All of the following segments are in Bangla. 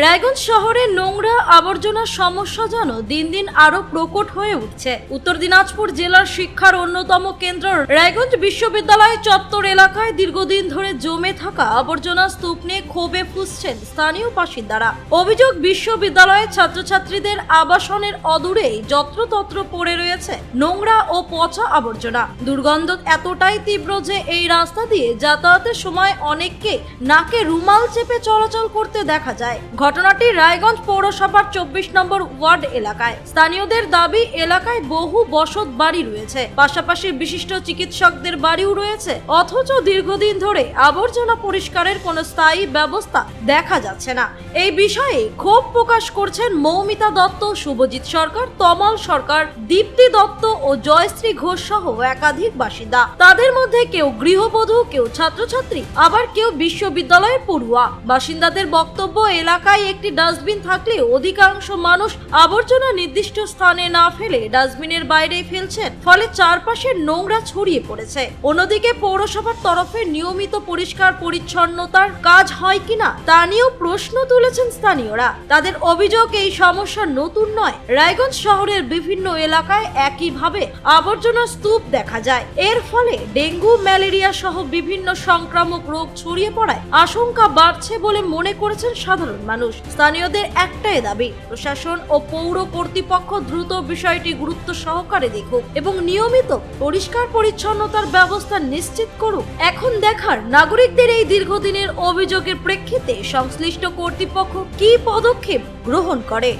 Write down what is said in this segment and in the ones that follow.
রায়গঞ্জ শহরে নোংরা আবর্জনার সমস্যা যেন দিন দিন আরো প্রকট হয়ে উঠছে। উত্তর দিনাজপুর জেলার শিক্ষার অন্যতম কেন্দ্র রায়গঞ্জ বিশ্ববিদ্যালয় চত্বর এলাকায় দীর্ঘদিন ধরে জমে থাকা আবর্জনা স্তূপ নিয়ে ক্ষোভে ফুঁসছেন স্থানীয় বাসিন্দারা। অভিযোগ, বিশ্ববিদ্যালয়ের ছাত্রছাত্রীদের আবাসনের অদূরেই যত্রতত্র পড়ে রয়েছে নোংরা ও পচা আবর্জনা। দুর্গন্ধ এতটাই তীব্র যে এই রাস্তা দিয়ে যাতায়াতের সময় অনেককে নাকে রুমাল চেপে চলাচল করতে দেখা যায়। ঘটনাটি রায়গঞ্জ পৌরসভার 24 নম্বর ওয়ার্ড এলাকায়। স্থানীয়দের দাবি, এলাকায় বহু বসত বাড়ি রয়েছে, পাশাপাশি বিশিষ্ট চিকিৎসকদের বাড়িও রয়েছে, অথচ দীর্ঘদিন ধরে আবর্জনা পরিষ্কারের কোনো স্থায়ী ব্যবস্থা দেখা যাচ্ছে না। এই বিষয়ে ক্ষোভ প্রকাশ করছেন মৌমিতা দত্ত, শুভজিৎ সরকার, তমাল সরকার, দীপ্তি দত্ত ও জয়শ্রী ঘোষ সহ একাধিক বাসিন্দা। তাদের মধ্যে কেউ গৃহবধূ, কেউ ছাত্রছাত্রী, আবার কেউ বিশ্ববিদ্যালয়ের পড়ুয়া। বাসিন্দাদের বক্তব্য, এলাকায় একটি ডাস্টবিন থাকলেও অধিকাংশ মানুষ আবর্জনা নির্দিষ্ট স্থানে না ফেলে ডাস্টবিনের বাইরে ফেলছেন, ফলে চারপাশের নোংরা ছড়িয়ে পড়েছে। অন্যদিকে পৌরসভার তরফে নিয়মিত পরিষ্কার পরিচ্ছন্নতার কাজ হয় কিনা তা নিয়েও প্রশ্ন তুলেছেন স্থানীয়রা। তাদের অভিযোগ, এই সমস্যা নতুন নয়, রায়গঞ্জ শহরের বিভিন্ন এলাকায় একইভাবে আবর্জনা স্তূপ দেখা যায়। এর ফলে ডেঙ্গু, ম্যালেরিয়া সহ বিভিন্ন সংক্রামক রোগ ছড়িয়ে পড়ায় আশঙ্কা বাড়ছে বলে মনে করেছেন সাধারণ মানুষ। স্থানীয়দের একটাই দাবি, প্রশাসন ও পৌর কর্তৃপক্ষ দ্রুত বিষয়টি গুরুত্ব সহকারে দেখুক এবং নিয়মিত পরিষ্কার পরিচ্ছন্নতার ব্যবস্থা নিশ্চিত করুক। এখন দেখার, নাগরিকদের এই দীর্ঘদিনের অভিযোগের প্রেক্ষিতে সংশ্লিষ্ট কর্তৃপক্ষ কি পদক্ষেপ গ্রহণ করে।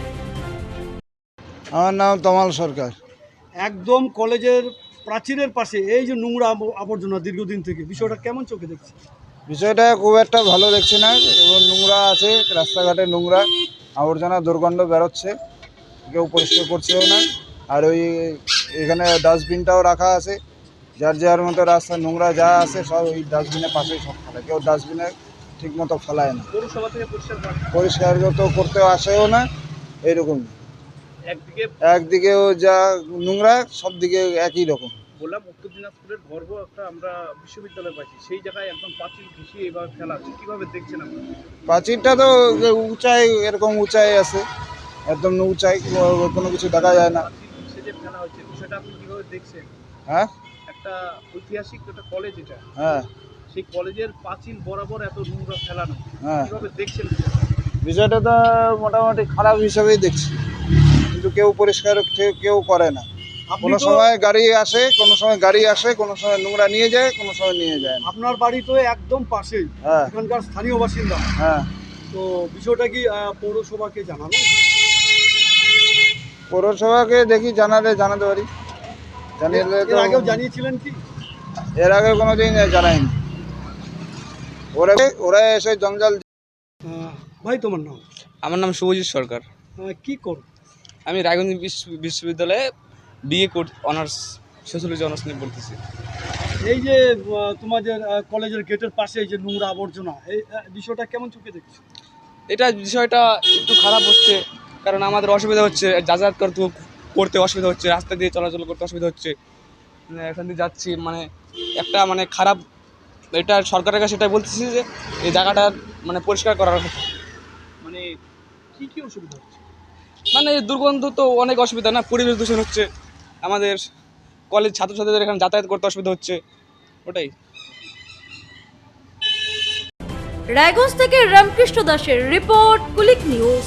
আমার নাম তমাল সরকার। একদম কলেজের প্রাচীরের পাশে এই যে নোংরা আবর্জনা দীর্ঘদিন থেকে, বিষয়টা কেমন চোখে দেখছে? বিষয়টা খুব একটা ভালো দেখছি না, এবং নোংরা আছে, রাস্তাঘাটে নোংরা আবর্জনা দুর্গন্ধ বেরোচ্ছে, কেউ পরিষ্কার করছেও না। আর ওই এখানে ডাস্টবিনটাও রাখা আছে, যার যার মতো রাস্তা নোংরা যা আছে সব ওই ডাস্টবিনের পাশেই সব ফেলে, কেউ ডাস্টবিনে ঠিক মতো ফেলায় না। পৌরসভা থেকে পরিষ্কার তো করতে আসেও না, এইরকম একদিকে একদিকেও যা নোংরা, সব দিকে একই রকম। বললাম, উত্তর দিনাজপুরের গর্ব একটা আমরা বিশ্ববিদ্যালয় পাচ্ছি, সেই জায়গায় একদম পাঁচিল ঘিসিয়ে এইভাবে ফেলা আছে, কিভাবে দেখছেন আপনারা? প্রাচীরটা তো উঁচাই, এরকম উঁচাই আছে, একদম উঁচাই, কোনো কিছু দেখা যায় না। সে যে ফেলা হচ্ছে, বিষয়টা আপনি কিভাবে দেখছেন? হ্যাঁ একটা ঐতিহাসিক একটা কলেজ, এটা হ্যাঁ সেই কলেজের পাঁচিল বরাবর এত নোংরা ফেলানো, হ্যাঁ কিভাবে দেখছেন? বিষয়টা তো মোটামুটি খারাপ হিসাবেই দেখছি, কিন্তু কেউ পরিষ্কার কেউ করে না। কোনো সময় গাড়ি আসে, কোনো সময় কোনো সময় নোংরা নিয়ে যায়, কোনো সময় নিয়ে যায় না। আপনার বাড়ি তো একদম পাশেই, হ্যাঁ এখানকার স্থানীয় বাসিন্দা, হ্যাঁ। তো বিষয়টা কি পৌরসভাকে জানাবেন? পৌরসভাকে দেখি জানাতে পারি, জানিয়ে এর আগেও জানিয়েছিলেন কি? এর আগে কোনোদিন জানাইনি। ওরা এসে জঞ্জাল। ভাই, তোমার নাম? আমার নাম শুভজিৎ সরকার। কি করো? আমি রায়গঞ্জ বিশ্ববিদ্যালয়ে বিএ অনার্স, সোশ্যোলজি অনার্স নিয়ে পড়তেছি। এই যে তোমাদের কলেজের গেটের পাশে এই যে নোংরা আবর্জনা, এই বিষয়টা কেমন চোখে দেখছো? এটা বিষয়টা একটু খারাপ হচ্ছে, কারণ আমাদের অসুবিধা হচ্ছে, যাতায়াত করতে অসুবিধা হচ্ছে, রাস্তা দিয়ে চলাচল করতে অসুবিধা হচ্ছে। এখান দিয়ে যাচ্ছি, মানে একটা মানে খারাপ, এটা সরকারের কাছে এটাই বলতেছি যে এই জায়গাটা মানে পরিষ্কার করার। মানে কি অসুবিধা হচ্ছে? মানে দুর্গন্ধ তো অনেক অসুবিধা না, পরিবেশ দূষণ হচ্ছে, আমাদের কলেজ ছাত্রছাত্রীদের এখানে যাতায়াত করতে অসুবিধা হচ্ছে, ওটাই। রায়গঞ্জ থেকে রামকৃষ্ণ দাসের রিপোর্ট, কুলিক নিউজ।